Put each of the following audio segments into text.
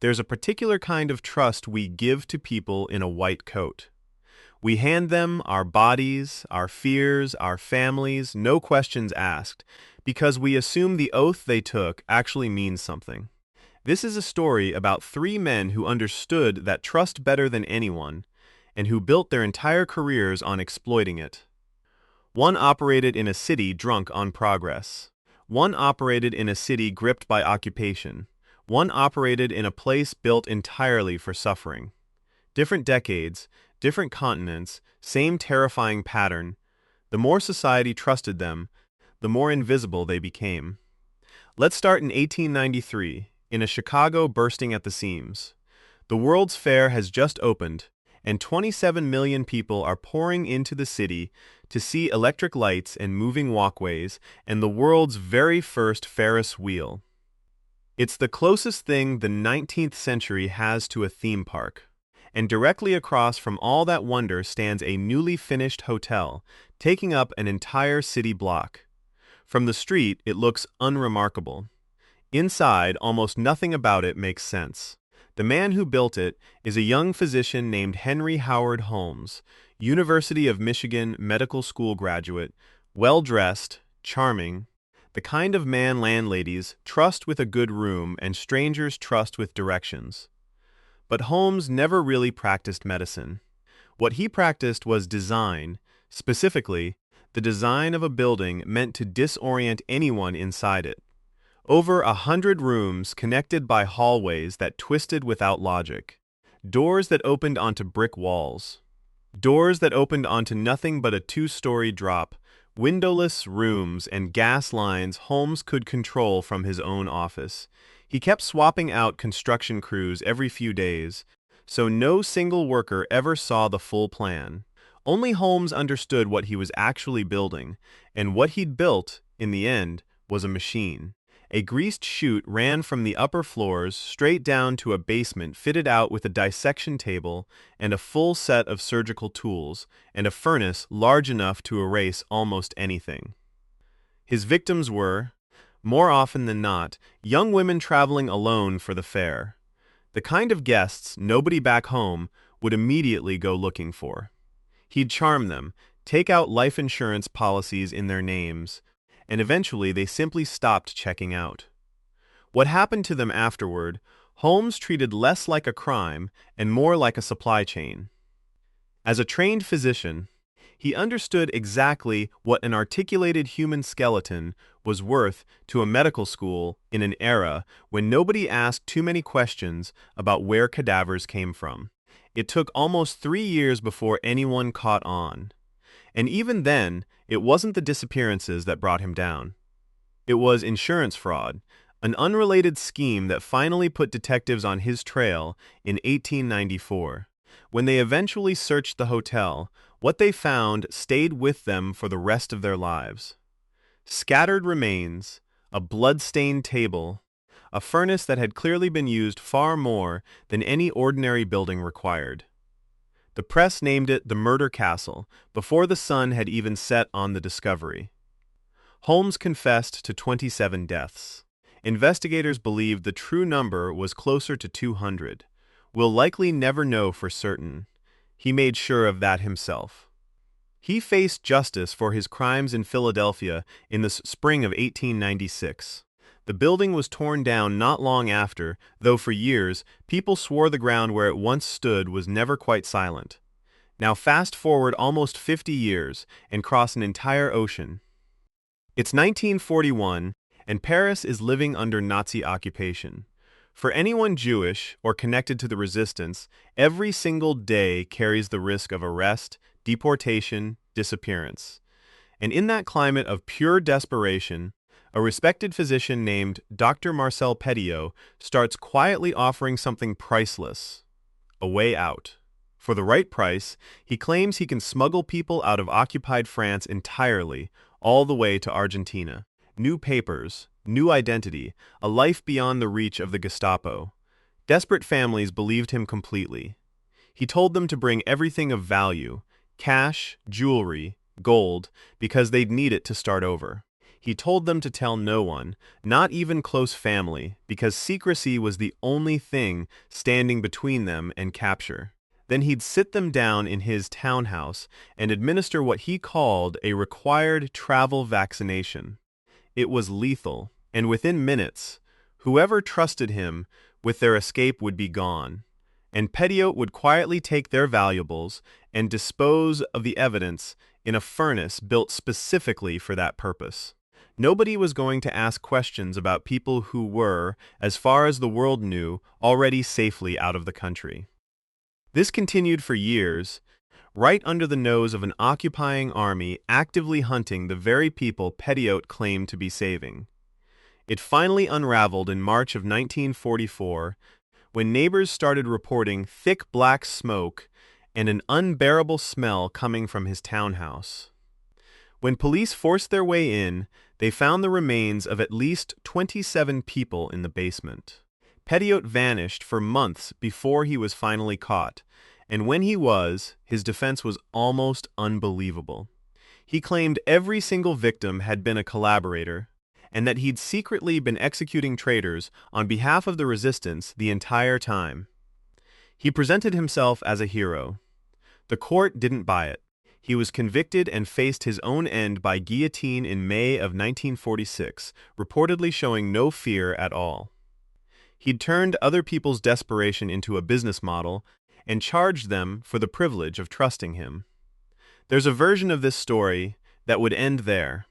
There's a particular kind of trust we give to people in a white coat. We hand them our bodies, our fears, our families, no questions asked, because we assume the oath they took actually means something. This is a story about three men who understood that trust better than anyone, and who built their entire careers on exploiting it. One operated in a city drunk on progress. One operated in a city gripped by occupation. One operated in a place built entirely for suffering. Different decades, different continents, same terrifying pattern. The more society trusted them, the more invisible they became. Let's start in 1893, in a Chicago bursting at the seams. The World's Fair has just opened, and 27 million people are pouring into the city to see electric lights and moving walkways and the world's very first Ferris wheel. It's the closest thing the 19th century has to a theme park. And directly across from all that wonder stands a newly finished hotel, taking up an entire city block. From the street, it looks unremarkable. Inside, almost nothing about it makes sense. The man who built it is a young physician named Henry Howard Holmes, University of Michigan medical school graduate, well-dressed, charming, the kind of man landladies trust with a good room and strangers trust with directions. But Holmes never really practiced medicine. What he practiced was design, specifically, the design of a building meant to disorient anyone inside it. Over 100 rooms connected by hallways that twisted without logic. Doors that opened onto brick walls. Doors that opened onto nothing but a two-story drop. Windowless rooms and gas lines Holmes could control from his own office. He kept swapping out construction crews every few days, so no single worker ever saw the full plan. Only Holmes understood what he was actually building, and what he'd built, in the end, was a machine. A greased chute ran from the upper floors straight down to a basement fitted out with a dissection table and a full set of surgical tools, and a furnace large enough to erase almost anything. His victims were, more often than not, young women traveling alone for the fair. The kind of guests nobody back home would immediately go looking for. He'd charm them, take out life insurance policies in their names, and eventually they simply stopped checking out. What happened to them afterward, Holmes treated less like a crime and more like a supply chain. As a trained physician, he understood exactly what an articulated human skeleton was worth to a medical school in an era when nobody asked too many questions about where cadavers came from. It took almost 3 years before anyone caught on. And even then, it wasn't the disappearances that brought him down. It was insurance fraud, an unrelated scheme that finally put detectives on his trail in 1894. When they eventually searched the hotel, what they found stayed with them for the rest of their lives. Scattered remains, a blood-stained table, a furnace that had clearly been used far more than any ordinary building required. The press named it the Murder Castle before the sun had even set on the discovery. Holmes confessed to 27 deaths. Investigators believed the true number was closer to 200. We'll likely never know for certain. He made sure of that himself. He faced justice for his crimes in Philadelphia in the spring of 1896. The building was torn down not long after, though for years, people swore the ground where it once stood was never quite silent. Now fast forward almost 50 years and cross an entire ocean. It's 1941, and Paris is living under Nazi occupation. For anyone Jewish or connected to the resistance, every single day carries the risk of arrest, deportation, disappearance. And in that climate of pure desperation, a respected physician named Dr. Marcel Petiot starts quietly offering something priceless, a way out. For the right price, he claims he can smuggle people out of occupied France entirely, all the way to Argentina. New papers, new identity, a life beyond the reach of the Gestapo. Desperate families believed him completely. He told them to bring everything of value, cash, jewelry, gold, because they'd need it to start over. He told them to tell no one, not even close family, because secrecy was the only thing standing between them and capture. Then he'd sit them down in his townhouse and administer what he called a required travel vaccination. It was lethal, and within minutes, whoever trusted him with their escape would be gone, and Petiot would quietly take their valuables and dispose of the evidence in a furnace built specifically for that purpose. Nobody was going to ask questions about people who were, as far as the world knew, already safely out of the country. This continued for years, right under the nose of an occupying army actively hunting the very people Petiot claimed to be saving. It finally unraveled in March of 1944, when neighbors started reporting thick black smoke and an unbearable smell coming from his townhouse. When police forced their way in, they found the remains of at least 27 people in the basement. Petiot vanished for months before he was finally caught, and when he was, his defense was almost unbelievable. He claimed every single victim had been a collaborator, and that he'd secretly been executing traitors on behalf of the resistance the entire time. He presented himself as a hero. The court didn't buy it. He was convicted and faced his own end by guillotine in May of 1946, reportedly showing no fear at all. He'd turned other people's desperation into a business model and charged them for the privilege of trusting him. There's a version of this story that would end there.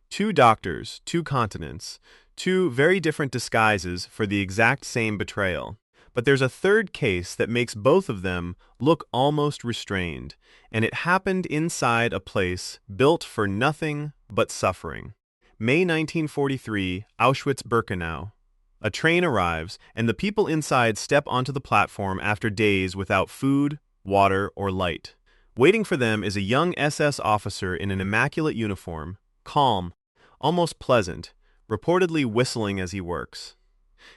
2 doctors, 2 continents, 2 very different disguises for the exact same betrayal. But there's a third case that makes both of them look almost restrained, and it happened inside a place built for nothing but suffering. May 1943, Auschwitz-Birkenau. A train arrives, and the people inside step onto the platform after days without food, water, or light. Waiting for them is a young SS officer in an immaculate uniform, calm, almost pleasant, reportedly whistling as he works.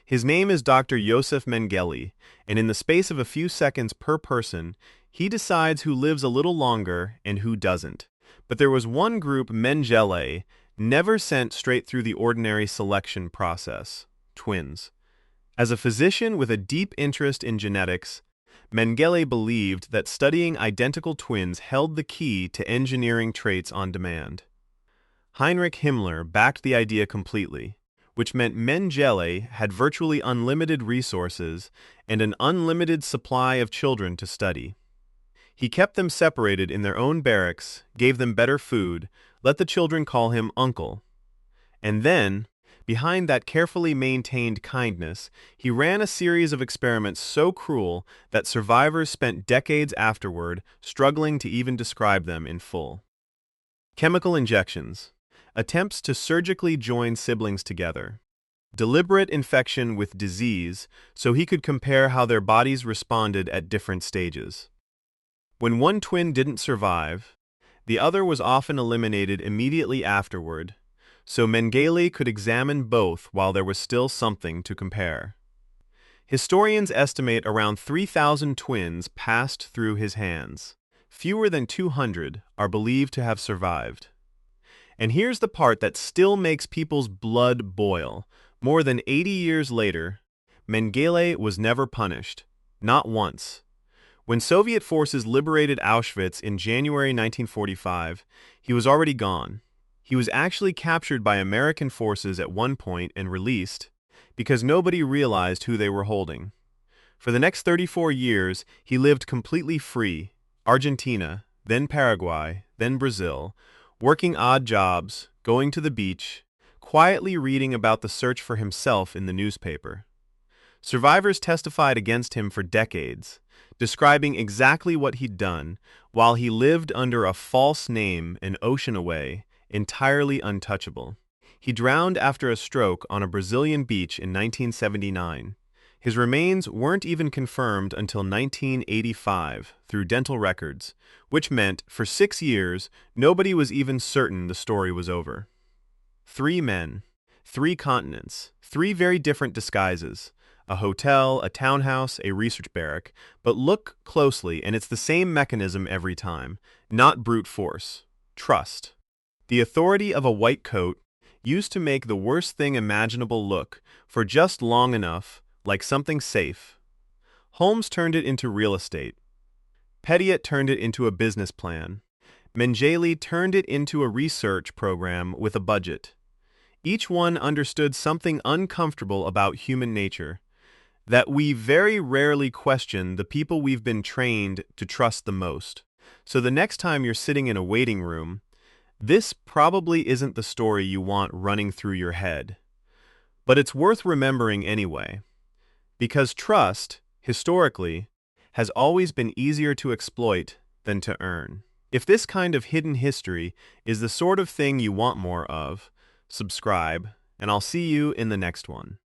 His name is Dr. Josef Mengele, and in the space of a few seconds per person, he decides who lives a little longer and who doesn't. But there was one group Mengele never sent straight through the ordinary selection process: twins. As a physician with a deep interest in genetics, Mengele believed that studying identical twins held the key to engineering traits on demand. Heinrich Himmler backed the idea completely, which meant Mengele had virtually unlimited resources and an unlimited supply of children to study. He kept them separated in their own barracks, gave them better food, let the children call him uncle. And then, behind that carefully maintained kindness, he ran a series of experiments so cruel that survivors spent decades afterward struggling to even describe them in full. Chemical injections. Attempts to surgically join siblings together. Deliberate infection with disease so he could compare how their bodies responded at different stages. When one twin didn't survive, the other was often eliminated immediately afterward, so Mengele could examine both while there was still something to compare. Historians estimate around 3,000 twins passed through his hands. Fewer than 200 are believed to have survived. And here's the part that still makes people's blood boil. More than 80 years later, Mengele was never punished, not once. When Soviet forces liberated Auschwitz in January 1945, he was already gone. He was actually captured by American forces at one point and released because nobody realized who they were holding. For the next 34 years, he lived completely free, Argentina, then Paraguay, then Brazil, working odd jobs, going to the beach, quietly reading about the search for himself in the newspaper. Survivors testified against him for decades, describing exactly what he'd done while he lived under a false name an ocean away, entirely untouchable. He drowned after a stroke on a Brazilian beach in 1979. His remains weren't even confirmed until 1985 through dental records, which meant for 6 years nobody was even certain the story was over. 3 men, 3 continents, 3 very different disguises. A hotel, a townhouse, a research barrack. But look closely and it's the same mechanism every time. Not brute force. Trust. The authority of a white coat used to make the worst thing imaginable look, for just long enough, like something safe. Holmes turned it into real estate. Petiot turned it into a business plan. Mengele turned it into a research program with a budget. Each one understood something uncomfortable about human nature, that we very rarely question the people we've been trained to trust the most. So the next time you're sitting in a waiting room, this probably isn't the story you want running through your head. But it's worth remembering anyway, because trust, historically, has always been easier to exploit than to earn. If this kind of hidden history is the sort of thing you want more of, subscribe, and I'll see you in the next one.